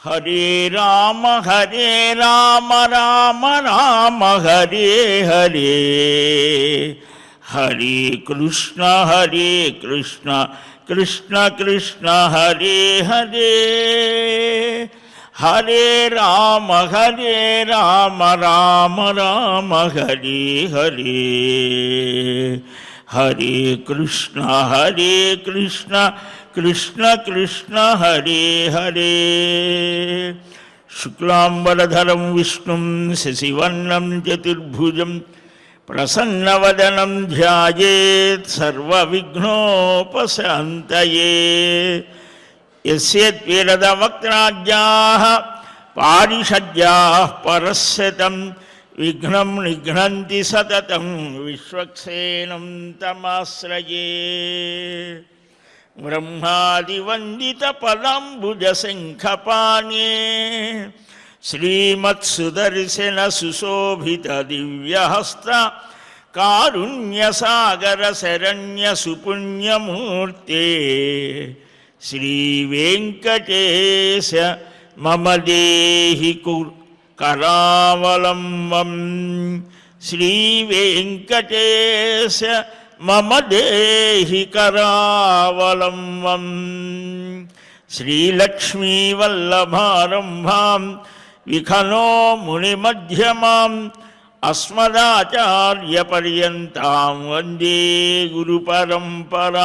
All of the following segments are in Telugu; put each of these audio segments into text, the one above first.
హరే రామ రామ రామ హరే హరే, హరే కృష్ణ కృష్ణ కృష్ణ హరే హరే, హరే రామ రామ రామ హరే హరే, హరే కృష్ణ కృష్ణ కృష్ణ హరే హరే. శుక్లాంబరధరం విష్ణుం శశివర్ణం చతుర్భుజం ప్రసన్నవదనం ధ్యాయేత్ సర్వవిఘ్నోపశాంతయే. యస్యేద్విరదవక్త్రాజ్యాః పారిషద్యాః పరస్యతం విఘ్నం నిఘ్నంతి సతతం విశ్వక్సేనం తమాశ్రయే. బ్రహ్మాదివందిత పదాంబుజశంఖపాణే శ్రీమత్సుదర్శన సుశోభిత దివ్యహస్త కారుణ్యసాగర శరణ్య సుపుణ్యమూర్తే. శ్రీవేంకటేశ మమ దేహి కరావలంబం, శ్రీవేంకటేశ మమ దేహి కరావలంబం. శ్రీలక్ష్మీవల్లభారంభాం విఖనో మునిమధ్యమాం అస్మదాచార్యపర్యంతాం వందే గురుపరంపరాం.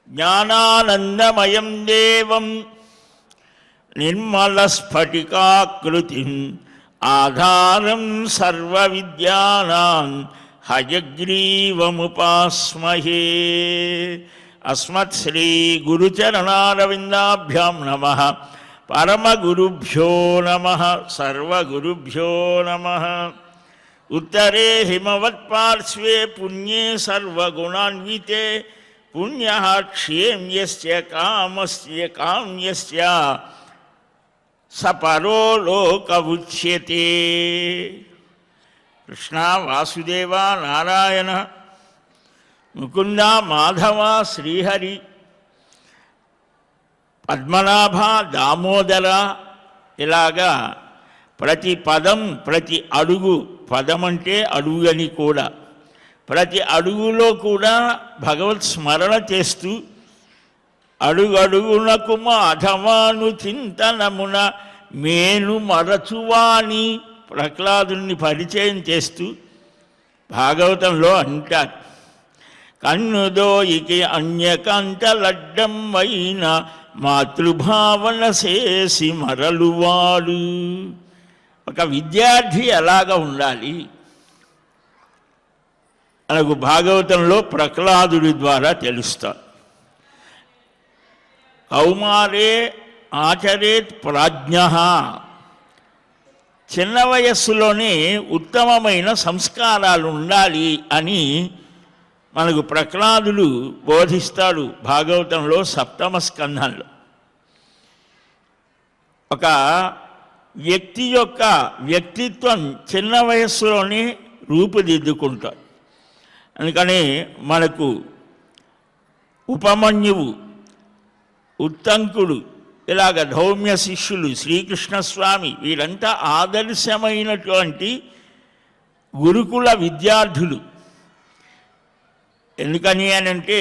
జ్ఞానానందమయం దేవం నిర్మలస్ఫటికాకృతిం ఆధారం సర్వవిద్యానాం హయగ్రీవముపాస్మహే. అస్మత్శ్రీ గురుచరణారవిందాభ్యాం నమః. పరమగురుభ్యో నమః. సర్వగురుభ్యో నమః. ఉత్తరే హిమవత్పార్శ్వే పుణ్యే సర్వగుణాన్వితే పుణ్యః క్షేమ్యస్య కామస్య కామ్యస్య సపరో లోక ఉచ్యతే. కృష్ణ వాసుదేవ నారాయణ ముకుంద మాధవ శ్రీహరి పద్మనాభ దామోదర, ఇలాగా ప్రతి పదం ప్రతి అడుగు, పదం అంటే అడుగు అని కూడా, ప్రతి అడుగులో కూడా భగవత్ స్మరణ చేస్తూ అడుగడుగునకు మాధవాను చింతనమున మేను మరచువాని ప్రహ్లాదుని పరిచయం చేస్తూ భాగవతంలో అంటారు, కన్నుదోయికి అన్యకంటలడ్డం అయిన మాతృభావన చేసి మరలువాడు. ఒక విద్యార్థి ఎలాగా ఉండాలి మనకు భాగవతంలో ప్రహ్లాదుడి ద్వారా తెలుస్తారు. కౌమారే ఆచరేత్ ప్రాజ్ఞ, చిన్న వయస్సులోనే ఉత్తమమైన సంస్కారాలు ఉండాలి అని మనకు ప్రహ్లాదుడు బోధిస్తాడు భాగవతంలో 7వ స్కంధంలో. ఒక వ్యక్తి యొక్క వ్యక్తిత్వం చిన్న వయస్సులోనే రూపుదిద్దుకుంటాడు. అందుకని మనకు ఉపమన్యువు, ఉత్తంకుడు, ఇలాగ ధౌమ్య శిష్యులు, శ్రీకృష్ణస్వామి, వీరంతా ఆదర్శమైనటువంటి గురుకుల విద్యార్థులు. ఎందుకని అనంటే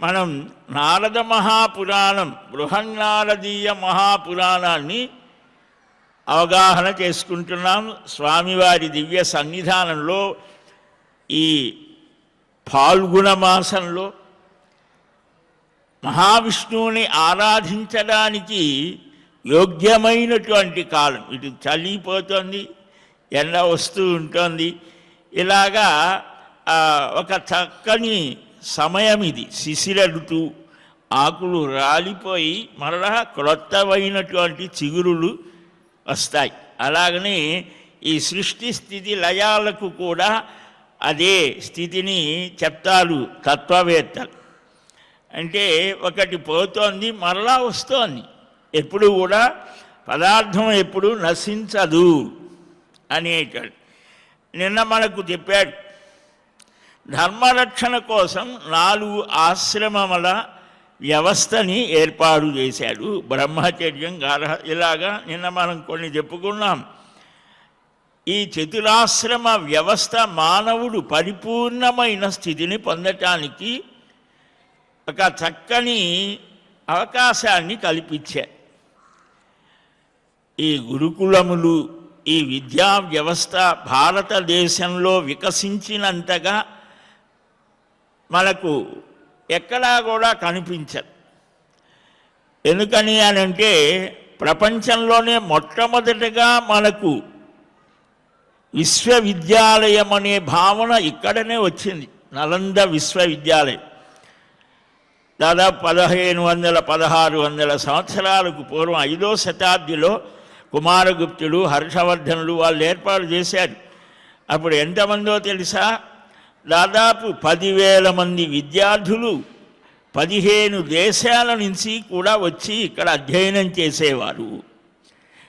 మనం నారద మహాపురాణం, బృహన్నారదీయ మహాపురాణాన్ని అవగాహన చేసుకుంటున్నాం. స్వామివారి దివ్య సన్నిధానంలో ఈ ఫాల్గుణ మాసంలో మహావిష్ణువుని ఆరాధించడానికి యోగ్యమైనటువంటి కాలం. ఇటు చలిపోతుంది, ఎండ వస్తూ ఉంటుంది, ఇలాగా ఒక చక్కని సమయం ఇది. శిశిర ఋతువు, ఆకులు రాలిపోయి మరలా క్రొత్తమైనటువంటి చిగురులు వస్తాయి. అలాగనే ఈ సృష్టి స్థితి లయాలకు కూడా అదే స్థితిని చెప్తారు తత్వవేత్తలు. అంటే ఒకటి పోతోంది, మరలా వస్తోంది. ఎప్పుడు కూడా పదార్థం ఎప్పుడు నశించదు అనేటాడు. నిన్న మనకు చెప్పాడు, ధర్మరక్షణ కోసం 4 ఆశ్రమముల వ్యవస్థని ఏర్పాటు చేశాడు. బ్రహ్మచర్యం, ఇలాగా నిన్న మనం కొన్ని చెప్పుకున్నాం. ఈ చతురాశ్రమ వ్యవస్థ మానవుడు పరిపూర్ణమైన స్థితిని పొందటానికి ఒక చక్కని అవకాశాన్ని కల్పించారు. ఈ గురుకులములు, ఈ విద్యా వ్యవస్థ భారతదేశంలో వికసించినంతగా మనకు ఎక్కడా కూడా కనిపించదు. ఎందుకని అంటే ప్రపంచంలోనే మొట్టమొదటిగా మనకు విశ్వవిద్యాలయం అనే భావన ఇక్కడనే వచ్చింది. నలంద విశ్వవిద్యాలయం దాదాపు 1500-1600 సంవత్సరాలకు పూర్వం 5వ శతాబ్దిలో కుమారగుప్తుడు, హర్షవర్ధనుడు వాళ్ళు ఏర్పాటు చేశారు. అప్పుడు ఎంతమందో తెలుసా? దాదాపు 10,000 మంది విద్యార్థులు 15 దేశాల నుంచి కూడా వచ్చి ఇక్కడ అధ్యయనం చేసేవారు.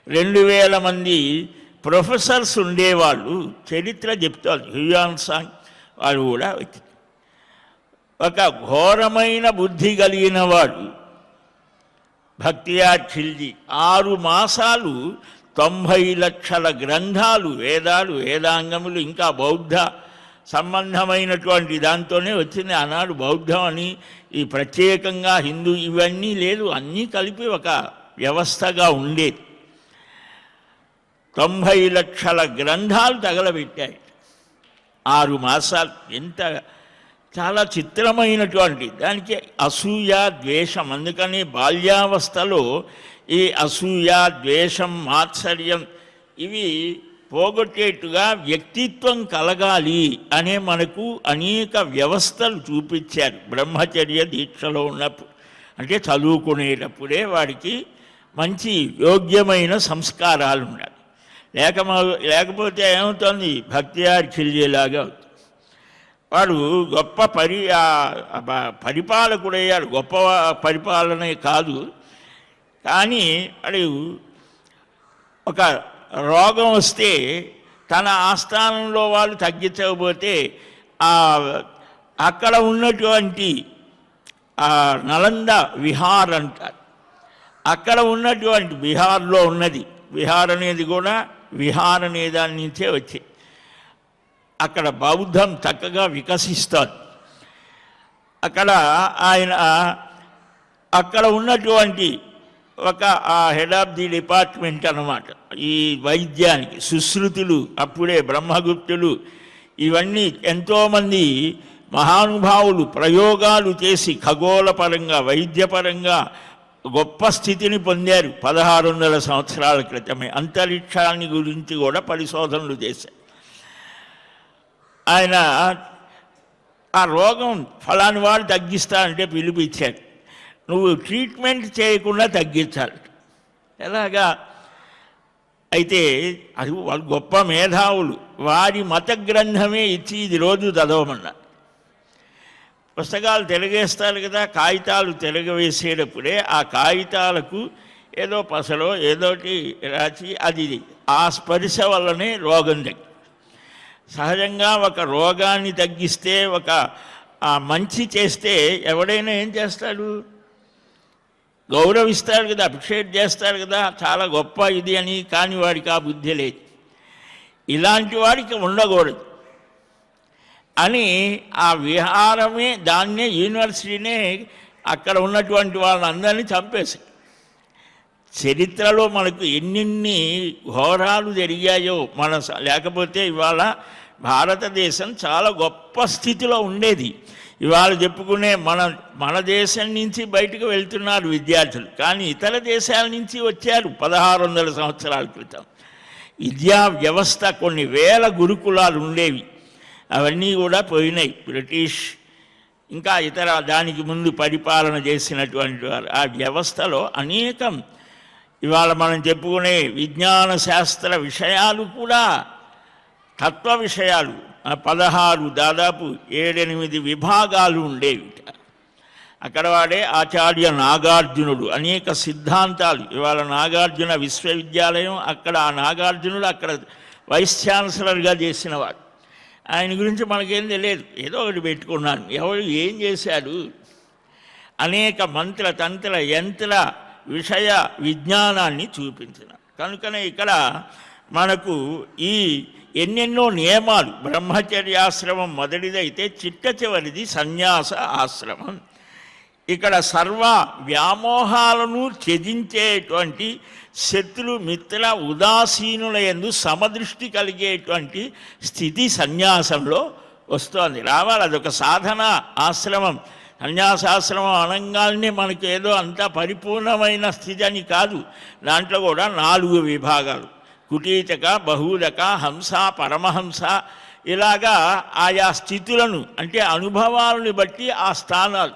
2,000 మంది ప్రొఫెసర్స్ ఉండేవాళ్ళు. చరిత్ర చెప్తారు. హ్యూయాన్సాంగ్ వాడు కూడా వచ్చి ఒక ఘోరమైన బుద్ధి కలిగిన వాడు భక్తియార్ ఖిల్జీ 6 మాసాలు 90 లక్షల గ్రంథాలు, వేదాలు, వేదాంగములు, ఇంకా బౌద్ధ సంబంధమైనటువంటి దాంతోనే వచ్చింది. ఆనాడు బౌద్ధం అని ఈ ప్రత్యేకంగా హిందూ ఇవన్నీ లేదు, అన్నీ కలిపి ఒక వ్యవస్థగా ఉండేది. 90 లక్షల గ్రంథాలు తగలబెట్టాయి 6 మాసాలు. ఎంత చాలా చిత్రమైనటువంటి దానికి అసూయ, ద్వేషం. అందుకని బాల్యావస్థలో ఈ అసూయ, ద్వేషం, మాత్సర్యం ఇవి పోగొట్టేట్టుగా వ్యక్తిత్వం కలగాలి అనే మనకు అనేక వ్యవస్థలు చూపించారు. బ్రహ్మచర్య దీక్షలో ఉన్నప్పుడు అంటే చదువుకునేటప్పుడే వాడికి మంచి యోగ్యమైన సంస్కారాలు ఉండాలి. లేకపోతే ఏమవుతుంది? భక్తియార్ ఖిల్జీలాగా అవుతుంది. వాడు గొప్ప పరిపాలకుడయ్యాడు. గొప్ప పరిపాలనే కాదు, కానీ వాడు ఒక రోగం వస్తే తన ఆస్థానంలో వాళ్ళు తగ్గించకపోతే అక్కడ ఉన్నటువంటి నలంద విహార్ అంటారు. అక్కడ ఉన్నటువంటి బిహార్లో ఉన్నది, విహార్ అనేది కూడా విహార్ అనే దాని నుంచే వచ్చి అక్కడ బౌద్ధం చక్కగా వికసిస్తారు. అక్కడ ఆయన అక్కడ ఉన్నటువంటి ఒక హెడ్ ఆఫ్ ది డిపార్ట్మెంట్ అన్నమాట ఈ వైద్యానికి. సుశ్రుతులు అప్పుడే బ్రహ్మగుప్తులు ఇవన్నీ ఎంతోమంది మహానుభావులు ప్రయోగాలు చేసి ఖగోళపరంగా, వైద్యపరంగా గొప్ప స్థితిని పొందారు. 1600 సంవత్సరాల క్రితమే అంతరిక్షాన్ని గురించి కూడా పరిశోధనలు చేశారు. ఆయన ఆ రోగం ఫలాని వాడు తగ్గిస్తా అంటే పిలిపించాడు. నువ్వు ట్రీట్మెంట్ చేయకుండా తగ్గించాలి. ఎలాగా? అయితే అది వాళ్ళు గొప్ప మేధావులు, వారి మత గ్రంథమే ఇచ్చి ఇది రోజు చదవమన్నారు. పుస్తకాలు తిరగేస్తారు కదా, కాగితాలు తిరగవేసేటప్పుడే ఆ కాగితాలకు ఏదో పసలో ఏదోటి రాసి అది ఆ స్పర్శ వల్లనే రోగం తగ్గి. సహజంగా ఒక రోగాన్ని తగ్గిస్తే, ఒక మంచి చేస్తే ఎవడైనా ఏం చేస్తాడు? గౌరవిస్తాడు కదా, అప్రిషియేట్ చేస్తాడు కదా, చాలా గొప్ప ఇది అని. కాని వాడికి ఆ బుద్ధి లేదు. ఇలాంటి వాడికి ఉండకూడదు అని ఆ విహారమే, దాన్నే యూనివర్సిటీనే అక్కడ ఉన్నటువంటి వాళ్ళందరినీ చంపేసి. చరిత్రలో మనకు ఎన్నెన్ని ఘోరాలు జరిగాయో లేకపోతే ఇవాళ భారతదేశం చాలా గొప్ప స్థితిలో ఉండేది. ఇవాళ చెప్పుకునే మన దేశం నుంచి బయటకు వెళ్తున్నారు విద్యార్థులు, కానీ ఇతర దేశాల నుంచి వచ్చారు 1600 సంవత్సరాల క్రితం. విద్యా వ్యవస్థ కొన్ని వేల గురుకులాలు ఉండేవి, అవన్నీ కూడా పోయినాయి. బ్రిటిష్ ఇంకా ఇతర దానికి ముందు పరిపాలన చేసినటువంటి వారు ఆ వ్యవస్థలో అనేకం ఇవాళ మనం చెప్పుకునే విజ్ఞాన శాస్త్ర విషయాలు కూడా తత్వ విషయాలు 16 దాదాపు 7-8 విభాగాలు ఉండేవి. అక్కడ వాడే ఆచార్య నాగార్జునుడు అనేక సిద్ధాంతాలు. ఇవాళ నాగార్జున విశ్వవిద్యాలయం, అక్కడ ఆ నాగార్జునుడు అక్కడ వైస్ ఛాన్సలర్గా చేసినవాడు. ఆయన గురించి మనకేం తెలియదు, ఏదో ఒకటి పెట్టుకున్నాను. ఎవరు ఏం చేశాడు? అనేక మంత్ర తంత్ర యంత్ర విషయ విజ్ఞానాన్ని చూపించిన కనుకనే ఇక్కడ మనకు ఈ ఎన్నెన్నో నియమాలు బ్రహ్మచర్యాశ్రమం మొదటిదైతే చిట్ట చివరిది సన్యాస ఆశ్రమం. ఇక్కడ సర్వ వ్యామోహాలను త్యజించేటువంటి శత్రు మిత్ర ఉదాసీనుల యందు సమదృష్టి కలిగేటువంటి స్థితి సన్యాసంలో వస్తోంది. రావాలి, అదొక సాధన ఆశ్రమం. సన్యాసాశ్రమం అనగానే మనకు ఏదో అంత పరిపూర్ణమైన స్థితి అని కాదు. దాంట్లో కూడా 4 విభాగాలు: కుటీచక, బహూదక, హంస, పరమహంస. ఇలాగా ఆయా స్థితులను అంటే అనుభవాలను బట్టి ఆ స్థానాలు.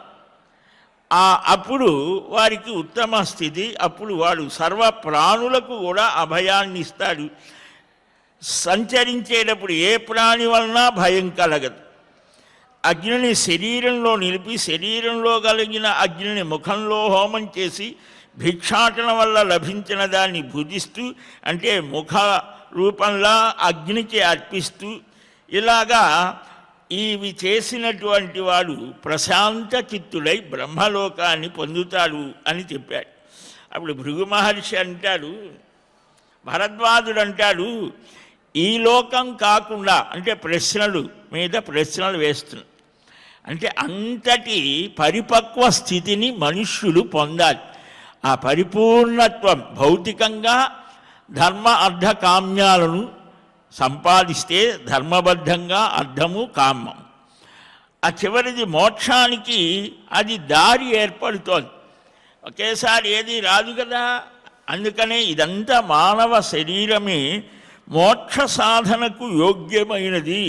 అప్పుడు వారికి ఉత్తమ స్థితి. అప్పుడు వాడు సర్వ ప్రాణులకు కూడా అభయాన్ని ఇస్తాడు. సంచరించేటప్పుడు ఏ ప్రాణి వలన భయం కలగదు. అగ్నిని శరీరంలో నిలిపి శరీరంలో కలిగిన అగ్నిని ముఖంలో హోమం చేసి భిక్షాటన వల్ల లభించిన దాన్ని భుజిస్తూ అంటే ముఖ రూపంలో అగ్నికి అర్పిస్తూ ఇలాగా ఇవి చేసినటువంటి వాడు ప్రశాంత చిత్తుడై బ్రహ్మలోకాన్ని పొందుతాడు అని చెప్పాడు. అప్పుడు భృగు మహర్షి అంటాడు, భరద్వాజుడు అంటాడు, ఈ లోకం కాకుండా అంటే ప్రశ్నలు మీద ప్రశ్నలు వేస్తున్నాడు. అంటే అంతటి పరిపక్వ స్థితిని మనుష్యులు పొందాలి. ఆ పరిపూర్ణత్వం భౌతికంగా ధర్మ అర్థ కామ్యాలను సంపాదిస్తే ధర్మబద్ధంగా అర్థము కామ్యం. ఆ చివరిది మోక్షానికి అది దారి ఏర్పడుతోంది. ఒకేసారి ఏది రాదు కదా. అందుకనే ఇదంతా మానవ శరీరమే మోక్ష సాధనకు యోగ్యమైనది.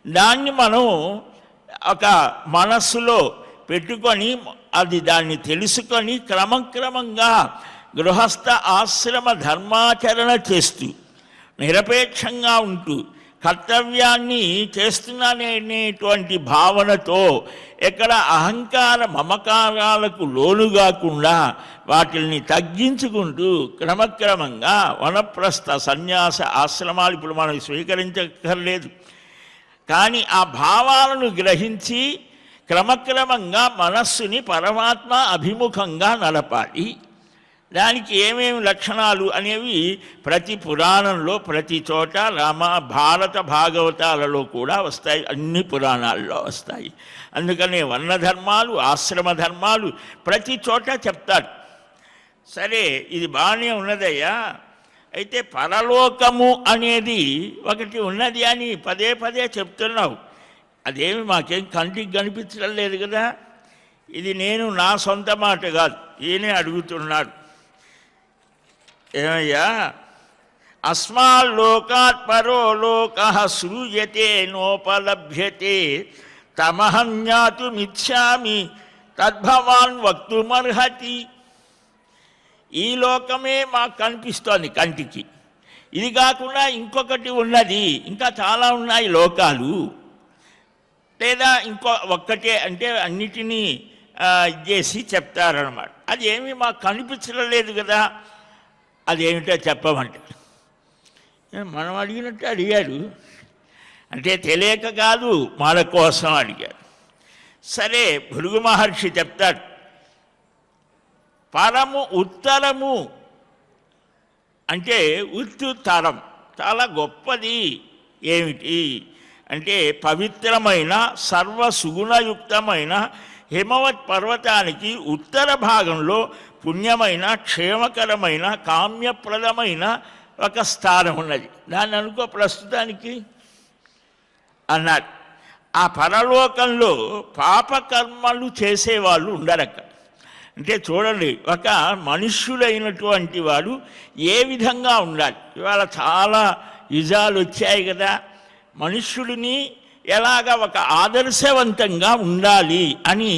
దాన్ని మనం ఒక మనస్సులో పెట్టుకొని దాన్ని తెలుసుకొని క్రమక్రమంగా గృహస్థ ఆశ్రమ ధర్మాచరణ చేస్తూ నిరపేక్షంగా ఉంటూ కర్తవ్యాన్ని చేస్తున్నాననేటువంటి భావనతో ఎక్కడ అహంకార మమకారాలకు లోను కాకుండా వాటిని తగ్గించుకుంటూ క్రమక్రమంగా వనప్రస్థ సన్యాస ఆశ్రమాలు ఇప్పుడు మనం స్వీకరించక్కర్లేదు. కానీ ఆ భావాలను గ్రహించి క్రమక్రమంగా మనస్సుని పరమాత్మ అభిముఖంగా నడపాలి. దానికి ఏమేమి లక్షణాలు అనేవి ప్రతి పురాణంలో ప్రతి చోట భారత భాగవతాలలో కూడా వస్తాయి, అన్ని పురాణాల్లో వస్తాయి. అందుకనే వర్ణధర్మాలు ఆశ్రమ ధర్మాలు ప్రతి చోట చెప్తారు. సరే, ఇది బాగానే ఉన్నదయ్యా, అయితే పరలోకము అనేది ఒకటి ఉన్నది అని పదే పదే చెప్తున్నావు. అదేమి మాకేం కంటికి కనిపించడం లేదు కదా. ఇది నేను నా సొంత మాట కాదు, ఈయనే అడుగుతున్నాడు. ఏమయ్యా, అస్మాల్లోకాత్ పరో లోకః సృజతే నోపలభ్యతే తమహం జ్ఞాతుమిచ్చామి తద్భవాన్ వక్తుమర్హతి. ఈ లోకమే మాకు కనిపిస్తోంది కంటికి. ఇది కాకుండా ఇంకొకటి ఉన్నది, ఇంకా చాలా ఉన్నాయి లోకాలు. లేదా ఒక్కటే అంటే అన్నిటినీ చేసి చెప్తారన్నమాట. అది ఏమీ మాకు కనిపించడం లేదు కదా. అదేమిటో చెప్పమంటారు. మనం అడిగినట్టు అడిగాడు, అంటే తెలియక కాదు, మన కోసం అడిగాడు. సరే, భృగు మహర్షి చెప్తాడు, పరము ఉత్తరము అంటే ఉత్తుత్తరం చాలా గొప్పది ఏమిటి అంటే పవిత్రమైన సర్వసుగుణయుక్తమైన హిమవత్ పర్వతానికి ఉత్తర భాగంలో పుణ్యమైన క్షేమకరమైన కామ్యప్రదమైన ఒక స్థానం ఉన్నది. దాన్ని అనుకో ప్రస్తుతానికి అన్నాడు. ఆ పరలోకంలో పాపకర్మలు చేసేవాళ్ళు ఉండరక్క. అంటే చూడండి, ఒక మనుష్యుడైనటువంటి వాడు ఏ విధంగా ఉండాలి. ఇవాళ చాలా యుజాలు వచ్చాయి కదా. మనుష్యుడిని ఎలాగ ఒక ఆదర్శవంతంగా ఉండాలి అని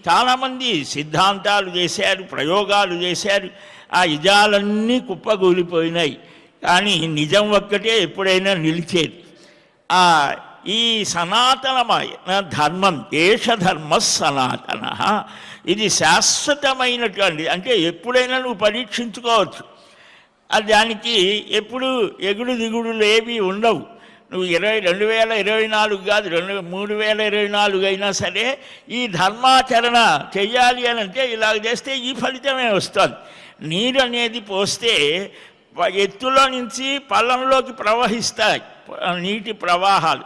చాలామంది సిద్ధాంతాలు చేశారు, ప్రయోగాలు చేశారు. ఆ యుజాలన్నీ కుప్పగూలిపోయినాయి. కానీ నిజం ఒక్కటే ఎప్పుడైనా నిలిచేది. ఈ సనాతనమైన ధర్మం, దేశధర్మ సనాతన, ఇది శాశ్వతమైనటువంటి, అంటే ఎప్పుడైనా నువ్వు పరీక్షించుకోవచ్చు. దానికి ఎప్పుడు ఎగుడు దిగుడులు ఏవి ఉండవు. నువ్వు 2024 కాదు 3024 అయినా సరే ఈ ధర్మాచరణ చెయ్యాలి అని అంటే ఇలాగ చేస్తే ఈ ఫలితమే వస్తుంది. నీరు అనేది పోస్తే ఎత్తులో నుంచి పల్లంలోకి ప్రవహిస్తాయి నీటి ప్రవాహాలు.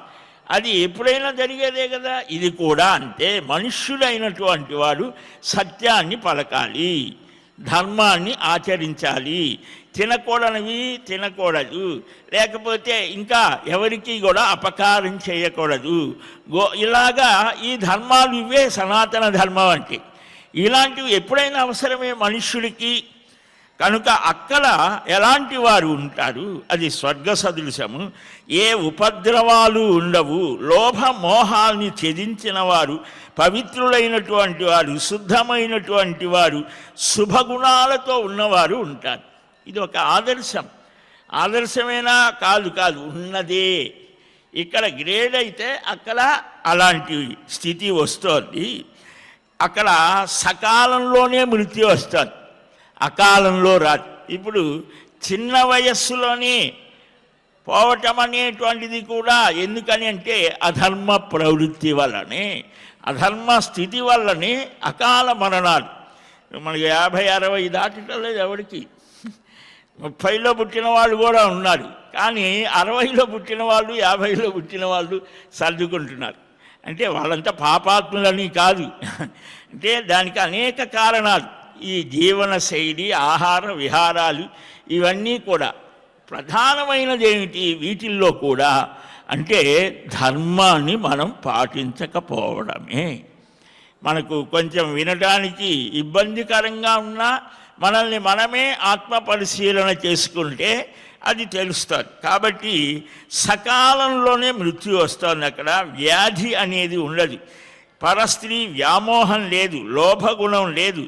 అది ఎప్పుడైనా జరిగేదే కదా. ఇది కూడా అంతే. మనుష్యుడైనటువంటి వాడు సత్యాన్ని పలకాలి, ధర్మాన్ని ఆచరించాలి, తినకూడనివి తినకూడదు, లేకపోతే ఇంకా ఎవరికి కూడా అపకారం చేయకూడదు. ఇలాగా ఈ ధర్మాలు ఇవే సనాతన ధర్మం అంటే. ఇలాంటివి ఎప్పుడైనా అవసరమే మనుష్యుడికి. కనుక అక్కడ ఎలాంటి వారు ఉంటారు, అది స్వర్గ సదృశము. ఏ ఉపద్రవాలు ఉండవు, లోభ మోహాల్ని ఛేదించిన వారు, పవిత్రులైనటువంటి వారు, శుద్ధమైనటువంటి వారు, శుభగుణాలతో ఉన్నవారు ఉంటారు. ఇది ఒక ఆదర్శం. ఆదర్శమేనా? కాదు కాదు, ఉన్నదే. ఇక్కడ గ్రేడ్ అయితే అక్కడ అలాంటి స్థితి వస్తుంది. అక్కడ సకాలంలోనే మృత్యు వస్తుంది, అకాలంలో రాదు. ఇప్పుడు చిన్న వయస్సులోనే పోవటం అనేటువంటిది కూడా ఎందుకని అంటే అధర్మ ప్రవృత్తి వల్లనే, అధర్మ స్థితి వల్లనే అకాల మరణాలు. మనకి 50-60 దాటటం లేదు ఎవరికి. 30లో పుట్టిన వాళ్ళు కూడా ఉన్నారు, కానీ 60లో పుట్టిన వాళ్ళు 50లో పుట్టిన వాళ్ళు సర్దుకుంటున్నారు. అంటే వాళ్ళంతా పాపాత్ములని కాదు, అంటే దానికి అనేక కారణాలు. ఈ జీవన శైలి, ఆహార విహారాలు ఇవన్నీ కూడా. ప్రధానమైనది ఏమిటి వీటిల్లో కూడా అంటే ధర్మాన్ని మనం పాటించకపోవడమే. మనకు కొంచెం వినడానికి ఇబ్బందికరంగా ఉన్నా మనల్ని మనమే ఆత్మ పరిశీలన చేసుకుంటే అది తెలుస్తుంది. కాబట్టి సకాలంలోనే మృత్యు వస్తుంది. అక్కడ వ్యాధి అనేది ఉండదు, పరస్త్రీ వ్యామోహం లేదు, లోభగుణం లేదు,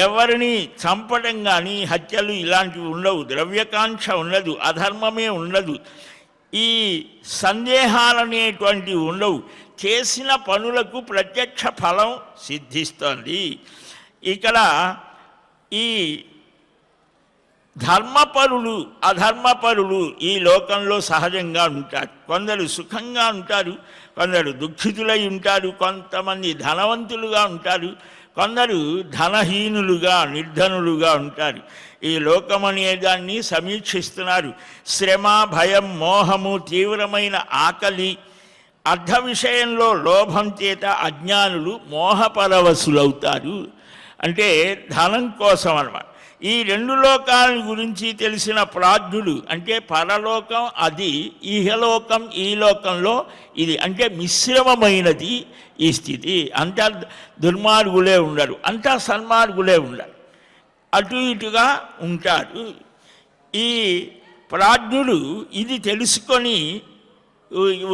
ఎవరిని చంపడం కానీ హత్యలు ఇలాంటివి ఉండవు, ద్రవ్యకాంక్ష ఉండదు, అధర్మమే ఉండదు, ఈ సందేహాలనేటువంటివి ఉండవు. చేసిన పనులకు ప్రత్యక్ష ఫలం సిద్ధిస్తుంది. ఇక్కడ ఈ ధర్మపరులు అధర్మపరులు ఈ లోకంలో సహజంగా ఉంటారు. కొందరు సుఖంగా ఉంటారు, కొందరు దుఃఖితులై ఉంటారు, కొంతమంది ధనవంతులుగా ఉంటారు, కొందరు ధనహీనులుగా నిర్ధనులుగా ఉంటారు. ఈ లోకం అనేదాన్ని సమీక్షిస్తున్నారు. శ్రమ, భయం, మోహము, తీవ్రమైన ఆకలి, అర్ధ విషయంలో లోభం చేత అజ్ఞానులు మోహపరవశులవుతారు. అంటే ధనం కోసం అన్నమాట. ఈ రెండు లోకాల గురించి తెలిసిన ప్రాజ్ఞుడు అంటే పరలోకం అది, ఈహలోకం ఈ లోకంలో ఇది, అంటే మిశ్రమమైనది ఈ స్థితి. అంతా దుర్మార్గులే ఉండరు, అంతా సన్మార్గులే ఉండరు, అటు ఇటుగా ఉంటారు. ఈ ప్రాజ్ఞుడు ఇది తెలుసుకొని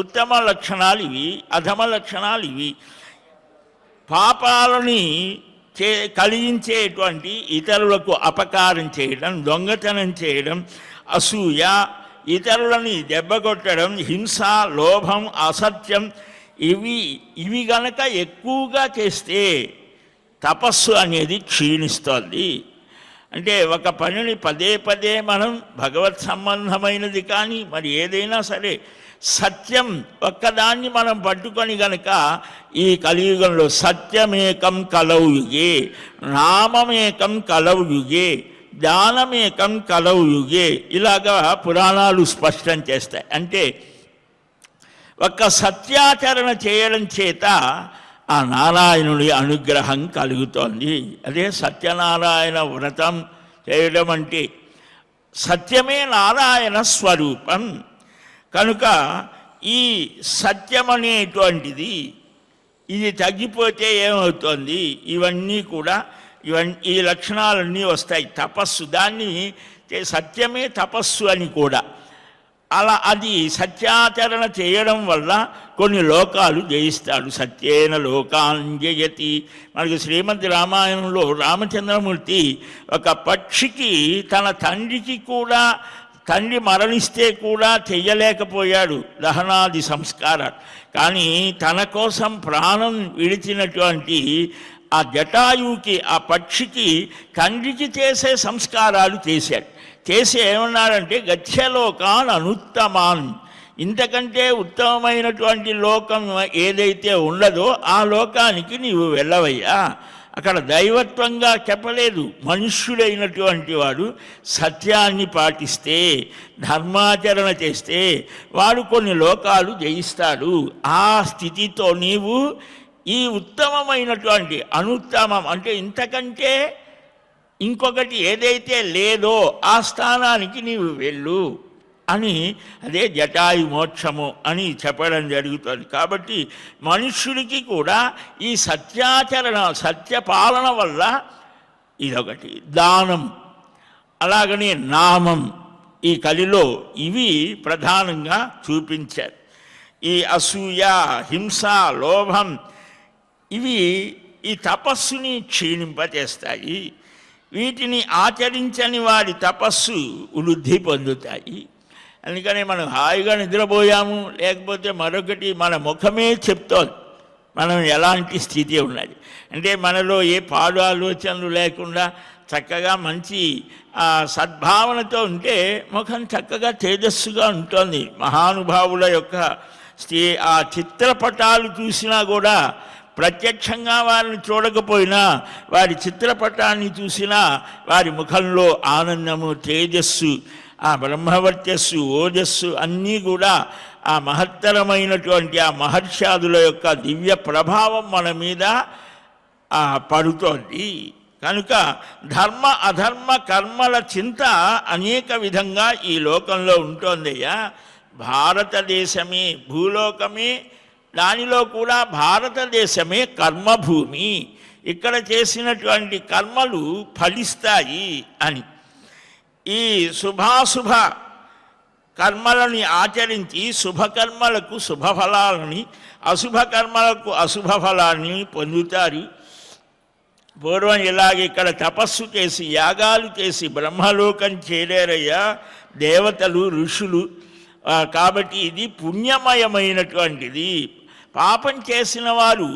ఉత్తమ లక్షణాలు ఇవి, అధమ లక్షణాలు ఇవి. పాపాలని కలిగించేటువంటి ఇతరులకు అపకారం చేయడం, దొంగతనం చేయడం, అసూయ, ఇతరులని దెబ్బకొట్టడం, హింస, లోభం, అసత్యం ఇవి గనక ఎక్కువగా చేస్తే తపస్సు అనేది క్షీణిస్తుంది. అంటే ఒక పనిని పదే పదే మనం భగవత్ సంబంధమైనది కానీ మరి ఏదైనా సరే సత్యం ఒక్కదాన్ని మనం పట్టుకొని గనక ఈ కలియుగంలో సత్యమేకం కలవు యుగే, నామమేకం కలవు యుగే, జ్ఞానమేకం కలవు యుగే, ఇలాగా పురాణాలు స్పష్టం చేస్తాయి. అంటే ఒక్క సత్యాచరణ చేయడం చేత ఆ నారాయణుడి అనుగ్రహం కలుగుతోంది. అదే సత్యనారాయణ వ్రతం చేయడం అంటే. సత్యమే నారాయణ స్వరూపం. కనుక ఈ సత్యం అనేటువంటిది ఇది తగ్గిపోతే ఏమవుతుంది, ఇవన్నీ కూడా ఈ లక్షణాలన్నీ వస్తాయి. తపస్సు, దాన్ని సత్యమే తపస్సు అని కూడా. అలా అది సత్యాచరణ చేయడం వల్ల కొన్ని లోకాలు జయిస్తాడు. సత్యేన లోకాన్ జయతి. మనకు శ్రీమద్ రామాయణంలో రామచంద్రమూర్తి ఒక పక్షికి తన తండ్రికి కూడా, తండ్రి మరణిస్తే కూడా చెయ్యలేకపోయాడు దహనాది సంస్కారాలు. కానీ తన కోసం ప్రాణం విడిచినటువంటి ఆ జటాయువుకి, ఆ పక్షికి తండ్రికి చేసే సంస్కారాలు చేశాడు. చేసి ఏమన్నాడంటే గచ్చలోకాన్ అనుత్తమాన్, ఇంతకంటే ఉత్తమమైనటువంటి లోకం ఏదైతే ఉండదో ఆ లోకానికి నీవు వెళ్ళవయ్యా. అక్కడ దైవత్వంగా చెప్పలేదు. మనుష్యుడైనటువంటి వాడు సత్యాన్ని పాటిస్తే, ధర్మాచరణ చేస్తే వాడు కొన్ని లోకాలు జయిస్తాడు. ఆ స్థితితో నీవు ఈ ఉత్తమమైనటువంటి అనుత్తమం అంటే ఇంతకంటే ఇంకొకటి ఏదైతే లేదో ఆ స్థానానికి నీవు వెళ్ళు అని, అదే జటాయు మోక్షము అని చెప్పడం జరుగుతుంది. కాబట్టి మనుష్యుడికి కూడా ఈ సత్యాచరణ, సత్యపాలన వల్ల ఇదొకటి దానం, అలాగనే నామం ఈ కలిలో ఇవి ప్రధానంగా చూపించారు. ఈ అసూయ, హింస, లోభం ఇవి ఈ తపస్సుని క్షీణింపచేస్తాయి. వీటిని ఆచరించని వారి తపస్సు వృద్ధి పొందుతాయి. అందుకని మనం హాయిగా నిద్రపోయాము, లేకపోతే మరొకటి మన ముఖమే చెప్తోంది మనం ఎలాంటి స్థితి ఉన్నది. అంటే మనలో ఏ పాడు ఆలోచనలు లేకుండా చక్కగా మంచి సద్భావనతో ఉంటే ముఖం చక్కగా తేజస్సుగా ఉంటుంది. మహానుభావుల యొక్క ఆ చిత్రపటాలు చూసినా కూడా, ప్రత్యక్షంగా వారిని చూడకపోయినా వారి చిత్రపటాన్ని చూసినా వారి ముఖంలో ఆనందము, తేజస్సు, ఆ బ్రహ్మవర్చస్సు, ఓజస్సు అన్నీ కూడా ఆ మహత్తరమైనటువంటి ఆ మహర్షాదుల యొక్క దివ్య ప్రభావం మన మీద పడుతోంది. కనుక ధర్మ అధర్మ కర్మల చింత అనేక విధంగా ఈ లోకంలో ఉంటోందయ్యా. భారతదేశమే భూలోకమే, దానిలో కూడా భారతదేశమే కర్మభూమి. ఇక్కడ చేసినటువంటి కర్మలు ఫలిస్తాయి అని, ఈ శుభాశుభ కర్మలని ఆచరించి శుభకర్మలకు శుభఫలాలని, అశుభ కర్మలకు అశుభ ఫలాన్ని పొందుతారు. పూర్వం ఇలాగ ఇక్కడ తపస్సు చేసి యాగాలు చేసి బ్రహ్మలోకం చేరారయ్యా దేవతలు, ఋషులు. కాబట్టి ఇది పుణ్యమయమైనటువంటిది. పాపం చేసిన వారు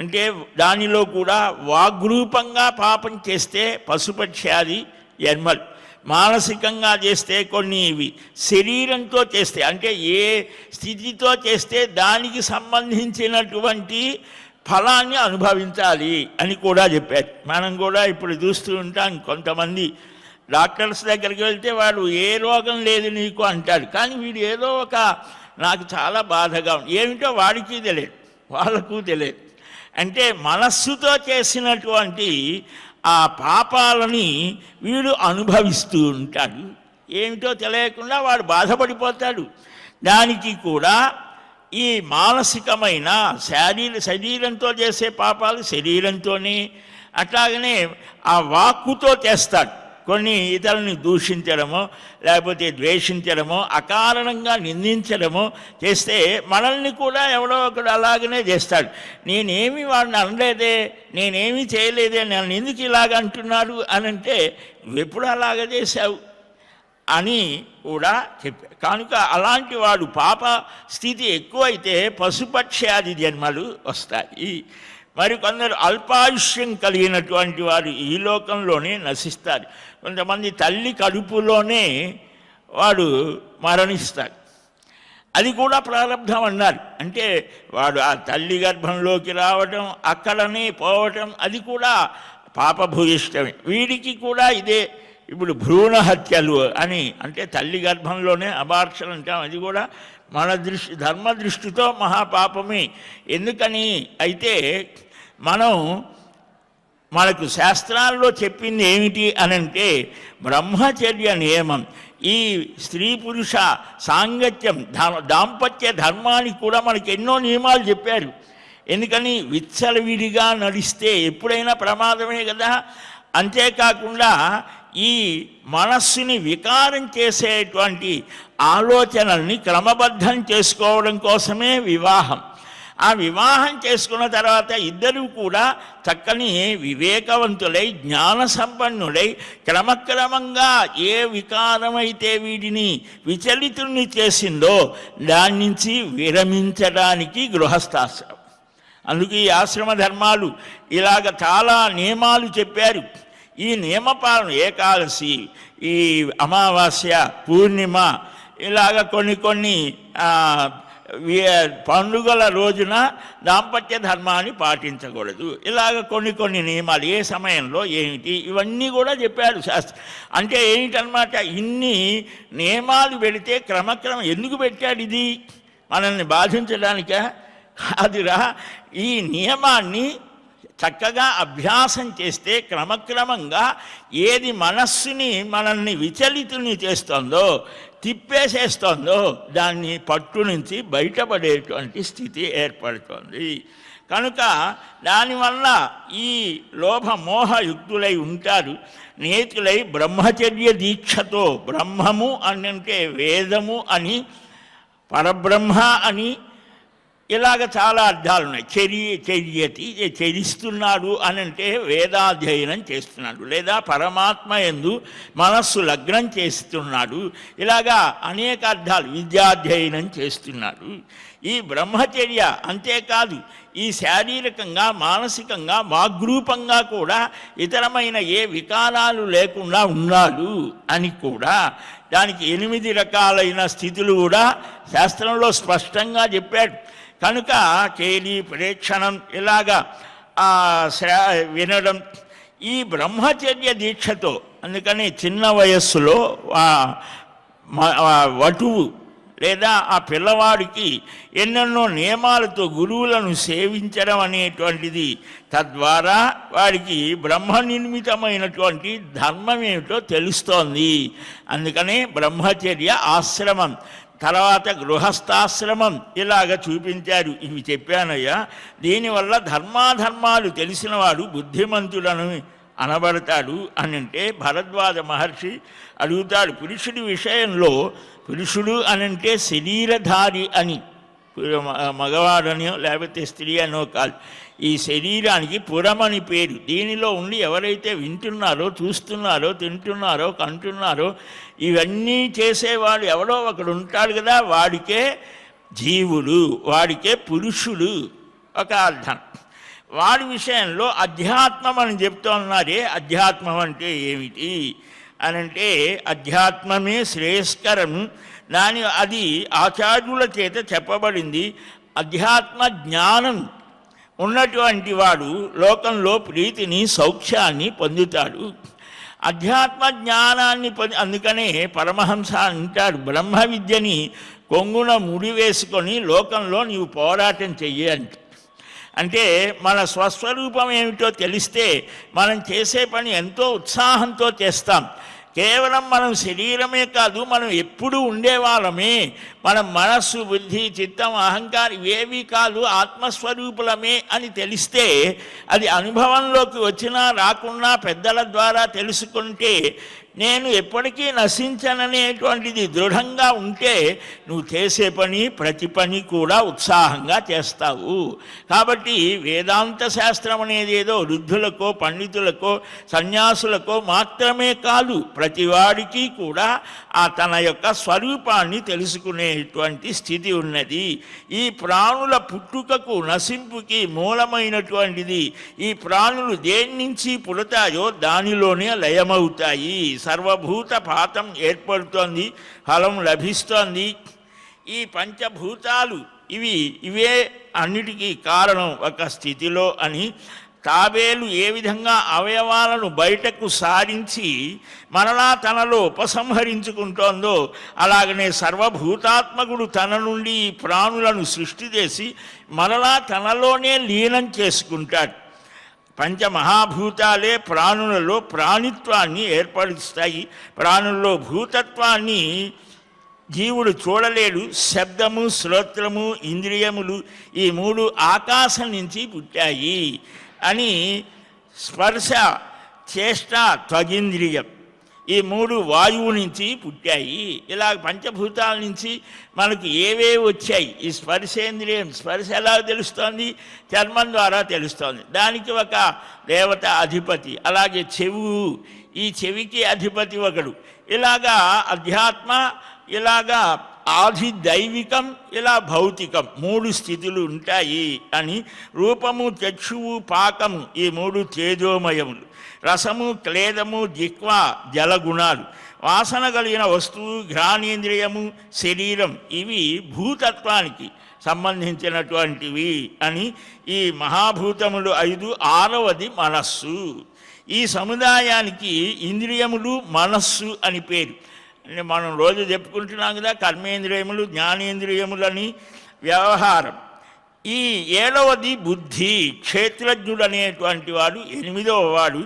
అంటే దానిలో కూడా వాగ్రూపంగా పాపం చేస్తే పశుపక్ష్యాది జన్మలు, మానసికంగా చేస్తే కొన్ని ఇవి, శరీరంతో చేస్తే అంటే ఏ స్థితితో చేస్తే దానికి సంబంధించినటువంటి ఫలాన్ని అనుభవించాలి అని కూడా చెప్పారు. మనం కూడా ఇప్పుడు చూస్తూ ఉంటాం, కొంతమంది డాక్టర్స్ దగ్గరికి వెళ్తే వాడు ఏ రోగం లేదు నీకు అంటాడు, కానీ వీడు ఏదో ఒక నాకు చాలా బాధగా ఏమిటో వాడికి తెలియదు, వాళ్ళకు తెలియదు. అంటే మనస్సుతో చేసినటువంటి ఆ పాపాలని వీడు అనుభవిస్తూ ఉంటాడు. ఏమిటో తెలియకుండా వాడు బాధపడిపోతాడు. దానికి కూడా ఈ మానసికమైన శరీరంతో చేసే పాపాలు శరీరంతోనే, అట్లాగనే ఆ వాక్కుతో చేస్తాడు. కొన్ని ఇతరులని దూషించడమో లేకపోతే ద్వేషించడమో అకారణంగా నిందించడమో చేస్తే మనల్ని కూడా ఎవడో ఒకడు అలాగనే చేస్తాడు. నేనేమి వాడిని అనలేదే, నేనేమి చేయలేదే, నన్ను ఎందుకు ఇలాగ అంటున్నాడు అని అంటే నువ్వెప్పుడు అలాగ చేశావు అని కూడా చెప్పారు. కనుక అలాంటి వాడు పాప స్థితి ఎక్కువైతే పశుపక్ష్యాది జన్మలు వస్తాయి. మరి కొందరు అల్పాయుష్యం కలిగినటువంటి వారు ఈ లోకంలోనే నశిస్తారు. కొంతమంది తల్లి కడుపులోనే వాడు మరణిస్తాడు. అది కూడా ప్రారంధం అన్నారు. అంటే వాడు ఆ తల్లి గర్భంలోకి రావటం, అక్కడనే పోవటం, అది కూడా పాపభూయిష్టమే. వీడికి కూడా ఇదే. ఇప్పుడు భ్రూణ హత్యలు అని అంటే తల్లి గర్భంలోనే అబార్షన్ అంటాం, అది కూడా మన ధర్మ దృష్టితో మహాపాపమే. ఎందుకని అయితే మనకు శాస్త్రాల్లో చెప్పింది ఏమిటి అనంటే బ్రహ్మచర్య నియమం. ఈ స్త్రీ పురుష సాంగత్యం, దాంపత్య ధర్మానికి కూడా మనకి ఎన్నో నియమాలు చెప్పారు. ఎందుకని విచ్చలవిడిగా నడిస్తే ఎప్పుడైనా ప్రమాదమే కదా. అంతేకాకుండా ఈ మనస్సుని వికారం చేసేటువంటి ఆలోచనల్ని క్రమబద్ధం చేసుకోవడం కోసమే వివాహం. ఆ వివాహం చేసుకున్న తర్వాత ఇద్దరూ కూడా చక్కని వివేకవంతులై జ్ఞాన సంపన్నులై క్రమక్రమంగా ఏ వికారమైతే వీడిని విచలితుల్ని చేసిందో దాని నుంచి విరమించడానికి గృహస్థాశ్రమం. అందుకే ఈ ఆశ్రమ ధర్మాలు ఇలాగ చాలా నియమాలు చెప్పారు. ఈ నియమపాలన ఏకాదశి, ఈ అమావాస్య, పూర్ణిమ, ఇలాగ కొన్ని పండుగల రోజున దాంపత్య ధర్మాన్ని పాటించకూడదు. ఇలాగ కొన్ని నియమాలు ఏ సమయంలో ఏమిటి ఇవన్నీ కూడా చెప్పాడు శాస్త్రం. అంటే ఏమిటనమాట, ఇన్ని నియమాలు పెడితే క్రమక్రమం ఎందుకు పెట్టాడు? ఇది మనల్ని బాధించడానికా? కాదురా. ఈ నియమాన్ని చక్కగా అభ్యాసం చేస్తే క్రమక్రమంగా ఏది మనల్ని విచలితుని చేస్తుందో, తిప్పేసేస్తుందో దాన్ని పట్టు నుంచి బయటపడేటువంటి స్థితి ఏర్పడుతుంది. కనుక దానివల్ల ఈ లోభమోహయుక్తులై ఉంటారు. నేతులై బ్రహ్మచర్య దీక్షతో, బ్రహ్మము అంటే వేదము అని, పరబ్రహ్మ అని ఇలాగ చాలా అర్థాలు ఉన్నాయి. చర్యతి చరిస్తున్నాడు అని అంటే వేదాధ్యయనం చేస్తున్నాడు, లేదా పరమాత్మ యందు మనస్సు లగ్నం చేస్తున్నాడు. ఇలాగా అనేక అర్థాలు, విద్యాధ్యయనం చేస్తున్నాడు. ఈ బ్రహ్మచర్య అంతేకాదు, ఈ శారీరకంగా మానసికంగా వాగ్రూపంగా కూడా ఇతరమైన ఏ వికారాలు లేకుండా ఉన్నాడు అని కూడా దానికి 8 రకాలైన స్థితులు కూడా శాస్త్రంలో స్పష్టంగా చెప్పాడు. కనుక కేలి ప్రేక్షణం ఇలాగా వినడం ఈ బ్రహ్మచర్య దీక్షతో, అందుకని చిన్న వయస్సులో వటువు లేదా ఆ పిల్లవాడికి ఎన్నెన్నో నియమాలతో గురువులను సేవించడం అనేటువంటిది, తద్వారా వాడికి బ్రహ్మ నిర్మితమైనటువంటి ధర్మం ఏమిటో తెలుస్తోంది. అందుకనే బ్రహ్మచర్య ఆశ్రమం, తర్వాత గృహస్థాశ్రమం ఇలాగ చూపించారు. ఇవి చెప్పానయ్యా. దీనివల్ల ధర్మాధర్మాలు తెలిసినవాడు బుద్ధిమంతుడను అనబడతాడు అని అంటే భరద్వాజ మహర్షి అడుగుతాడు. పురుషుడి విషయంలో పురుషుడు అనంటే శరీరధారి అని, మగవాడనో లేకపోతే స్త్రీ అనో కాదు. ఈ శరీరానికి పురమని పేరు. దీనిలో ఉండి ఎవరైతే వింటున్నారో, చూస్తున్నారో, తింటున్నారో, కంటున్నారో, ఇవన్నీ చేసేవాడు ఎవడో ఒకడు ఉంటాడు కదా, వాడికే జీవుడు, వాడికే పురుషుడు ఒక అర్థం. వాడి విషయంలో అధ్యాత్మం అని చెప్తున్నారే. అధ్యాత్మం అంటే ఏమిటి అనంటే అధ్యాత్మమే శ్రేయస్కరం. అది ఆచార్యుల చేత చెప్పబడింది. అధ్యాత్మ జ్ఞానం ఉన్నటువంటి వాడు లోకంలో ప్రీతిని, సౌఖ్యాన్ని పొందుతాడు. అధ్యాత్మ జ్ఞానాన్ని అందుకనే పరమహంస అంటాడు, బ్రహ్మ విద్యని కొంగున ముడివేసుకొని లోకంలో నీవు పోరాటం చెయ్యి అంటే మన స్వస్వరూపం ఏమిటో తెలిస్తే మనం చేసే పని ఎంతో ఉత్సాహంతో చేస్తాం. కేవలం మనం శరీరమే కాదు, మనం ఎప్పుడూ ఉండేవాళ్ళమే. మనం మనస్సు, బుద్ధి, చిత్తం, అహంకారం ఇవేవి కాదు, ఆత్మస్వరూపులమే అని తెలిస్తే, అది అనుభవంలోకి వచ్చినా రాకున్నా పెద్దల ద్వారా తెలుసుకుంటే, నేను ఎప్పటికీ నశించననేటువంటిది దృఢంగా ఉంటే నువ్వు చేసే పని, ప్రతి పని కూడా ఉత్సాహంగా చేస్తావు. కాబట్టి వేదాంత శాస్త్రం అనేది ఏదో వృద్ధులకో, పండితులకో, సన్యాసులకో మాత్రమే కాదు, ప్రతివాడికి కూడా తన యొక్క స్వరూపాన్ని తెలుసుకునేటువంటి స్థితి ఉన్నది. ఈ ప్రాణుల పుట్టుకకు, నశింపుకి మూలమైనటువంటిది. ఈ ప్రాణులు దేని నుంచి పుడతాయో దానిలోనే లయమవుతాయి. సర్వభూత పాతం ఏర్పడుతోంది, ఫలం లభిస్తోంది. ఈ పంచభూతాలు ఇవే అన్నిటికీ కారణం ఒక స్థితిలో అని. తాబేలు ఏ విధంగా అవయవాలను బయటకు సారించి మరలా తనలో ఉపసంహరించుకుంటోందో, అలాగనే సర్వభూతాత్మకుడు తన నుండి ఈ ప్రాణులను సృష్టి చేసి మరలా తనలోనే లీనం చేసుకుంటాడు. పంచమహాభూతాలే ప్రాణులలో ప్రాణిత్వాన్ని ఏర్పరుస్తాయి. ప్రాణుల్లో భూతత్వాన్ని జీవుడు చూడలేడు. శబ్దము, శ్రోత్రము, ఇంద్రియములు ఈ 3 ఆకాశం నుంచి పుట్టాయి అని. స్పర్శ, చేష్ట, త్వగింద్రియం ఈ 3 వాయువు నుంచి పుట్టాయి. ఇలా పంచభూతాల నుంచి మనకు ఏవేవి వచ్చాయి. ఈ స్పర్శేంద్రియం, స్పర్శ ఎలా తెలుస్తోంది? చర్మం ద్వారా తెలుస్తోంది. దానికి ఒక దేవత అధిపతి. అలాగే చెవు, ఈ చెవికి అధిపతి ఒకడు. ఇలాగా అధ్యాత్మ, ఇలాగా ఆది దైవికం, ఇలా భౌతికం 3 స్థితులు ఉంటాయి అని. రూపము, చక్షువు, పాకము ఈ 3 తేజోమయములు. రసము, క్లేదము, జిహ్వ జలగుణాలు. వాసన కలిగిన వస్తువు, ఘ్రాణేంద్రియము, శరీరం ఇవి భూతత్వానికి సంబంధించినటువంటివి అని. ఈ మహాభూతములు 5, 6వది మనస్సు. ఈ సముదాయానికి ఇంద్రియములు, మనస్సు అని పేరు. అంటే మనం రోజు చెప్పుకుంటున్నాం కదా, కర్మేంద్రియములు, జ్ఞానేంద్రియములని వ్యవహారం. ఈ 7వది బుద్ధి, క్షేత్రజ్ఞుడు అనేటువంటి వాడు 8వ వాడు.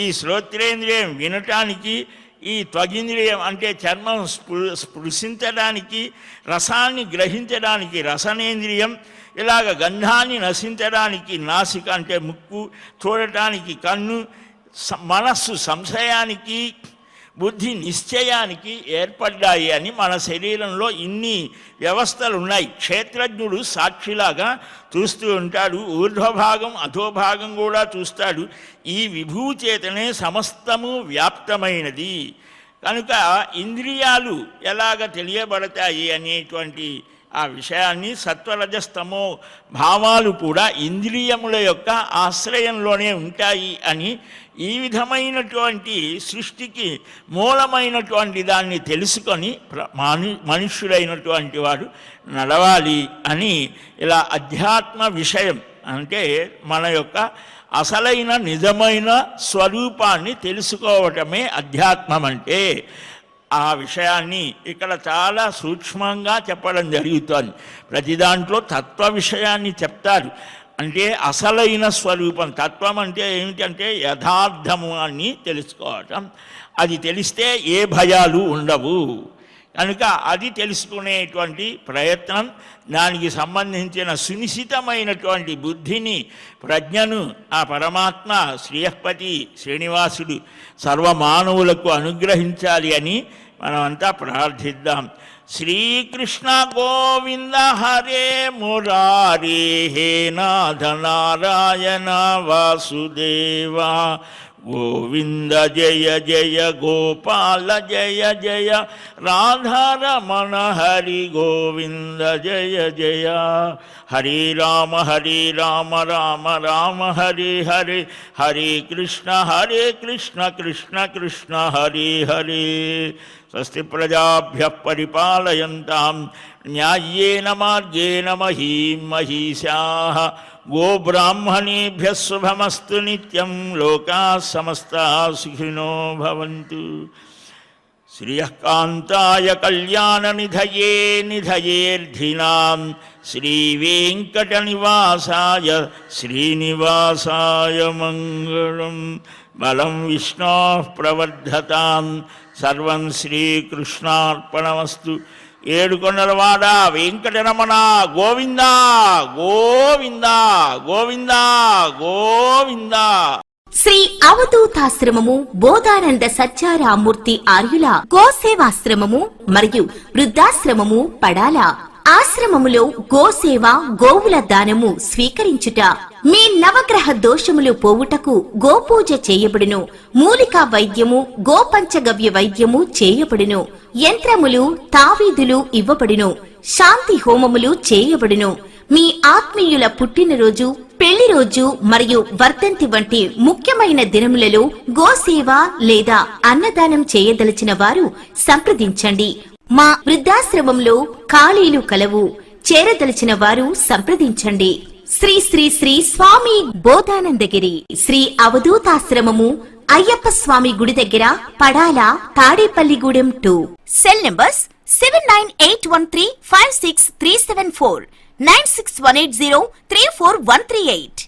ఈ శ్రోత్రేంద్రియం వినటానికి, ఈ త్వగింద్రియం అంటే చర్మం స్పృశించడానికి, రసాన్ని గ్రహించడానికి రసనేంద్రియం, ఇలాగ గంధాన్ని నశించడానికి నాసిక అంటే ముక్కు, చూడటానికి కన్ను, మనస్సు సంశయానికి, బుద్ధి నిశ్చయానికి ఏర్పడ్డాయి అని. మన శరీరంలో ఇన్ని వ్యవస్థలు ఉన్నాయి. క్షేత్రజ్ఞుడు సాక్షిలాగా చూస్తూ ఉంటాడు, ఊర్ధ్వభాగం అధోభాగం కూడా చూస్తాడు. ఈ విభూతి చేతనే సమస్తము వ్యాప్తమైనది. కనుక ఇంద్రియాలు ఎలాగ తెలియబడతాయి అనేటువంటి ఆ విషయాన్ని, సత్వరజస్తమో భావాలు కూడా ఇంద్రియముల యొక్క ఆశ్రయంలోనే ఉంటాయి అని, ఈ విధమైనటువంటి సృష్టికి మూలమైనటువంటి దాన్ని తెలుసుకొని మనుష్యుడైనటువంటి వాడు నడవాలి అని. ఇలా అధ్యాత్మ విషయం అంటే మన యొక్క అసలైన నిజమైన స్వరూపాన్ని తెలుసుకోవటమే అధ్యాత్మం అంటే. ఆ విషయాన్ని ఇక్కడ చాలా సూక్ష్మంగా చెప్పడం జరుగుతోంది. ప్రతి దాంట్లో తత్వ విషయాన్ని చెప్తారు. అంటే అసలైన స్వరూపం. తత్వం అంటే ఏమిటంటే యథార్థము అని తెలుసుకోవటం. అది తెలిస్తే ఏ భయాలు ఉండవు. కనుక అది తెలుసుకునేటువంటి ప్రయత్నం, దానికి సంబంధించిన సునిశ్చితమైనటువంటి బుద్ధిని, ప్రజ్ఞను ఆ పరమాత్మ శ్రీయపతి శ్రీనివాసుడు సర్వమానవులకు అనుగ్రహించాలి అని మనమంతా ప్రార్థిద్దాం. శ్రీకృష్ణ గోవింద హరే మురారే హే నాథ నారాయణ వాసుదేవా గోవింద జయ జయ గోపాల జయ జయ రాధారమణ హరి గోవింద జయ జయ. హరే రామ రామ రామ హరే హరే, హరే కృష్ణ కృష్ణ కృష్ణ హరే హరే. స్వస్తి ప్రజాభ్యః పరిపాలయంతాం న్యాయేన మార్గేణ మహీం మహీశాః. గోబ్రాహ్మణేభ్యः శుభమస్తు నిత్యం. లోకాః సమస్తాః సుఖినో భవంతు. శ్రియకాంతాయ కళ్యాణనిధయే నిధయేర్ధినాం శ్రీవేంకటనివాసాయ శ్రీనివాసాయ మంగళం. బలం విష్ణోః ప్రవర్ధతాం. సర్వం శ్రీకృష్ణార్పణమస్తు. ఏడుకొండలవాడ వెంకటరమణ గోవింద గోవింద గోవింద గోవింద. శ్రీ అవధూతాశ్రమము బోధానంద సత్యారామూర్తి ఆర్యుల గోసేవాశ్రమము మరియు వృద్ధాశ్రమము పడాల. ఆశ్రమములో గోసేవ, గోవుల దానము స్వీకరించుట, మీ నవగ్రహ దోషములు పోవుటకు గోపూజ చేయబడును. మూలికా వైద్యము, గోపంచగవ్య వైద్యము చేయబడును. యంత్రములు, తావీదులు ఇవ్వబడును. శాంతి హోమములు చేయబడును. మీ ఆత్మీయుల పుట్టినరోజు, పెళ్లి రోజు మరియు వర్ధంతి వంటి ముఖ్యమైన దినములలో గోసేవ లేదా అన్నదానం చేయదలిచిన వారు సంప్రదించండి. మా వృద్ధాశ్రమంలో ఖాళీలు కలవు. చేరదలిచిన వారు సంప్రదించండి. శ్రీ శ్రీ శ్రీ స్వామి బోధానందగిరి శ్రీ అవధూతాశ్రమము అయ్యప్ప స్వామి గుడి దగ్గర పడాల, తాడేపల్లిగూడెం 2. Cell numbers 7981356374, 9618034 138.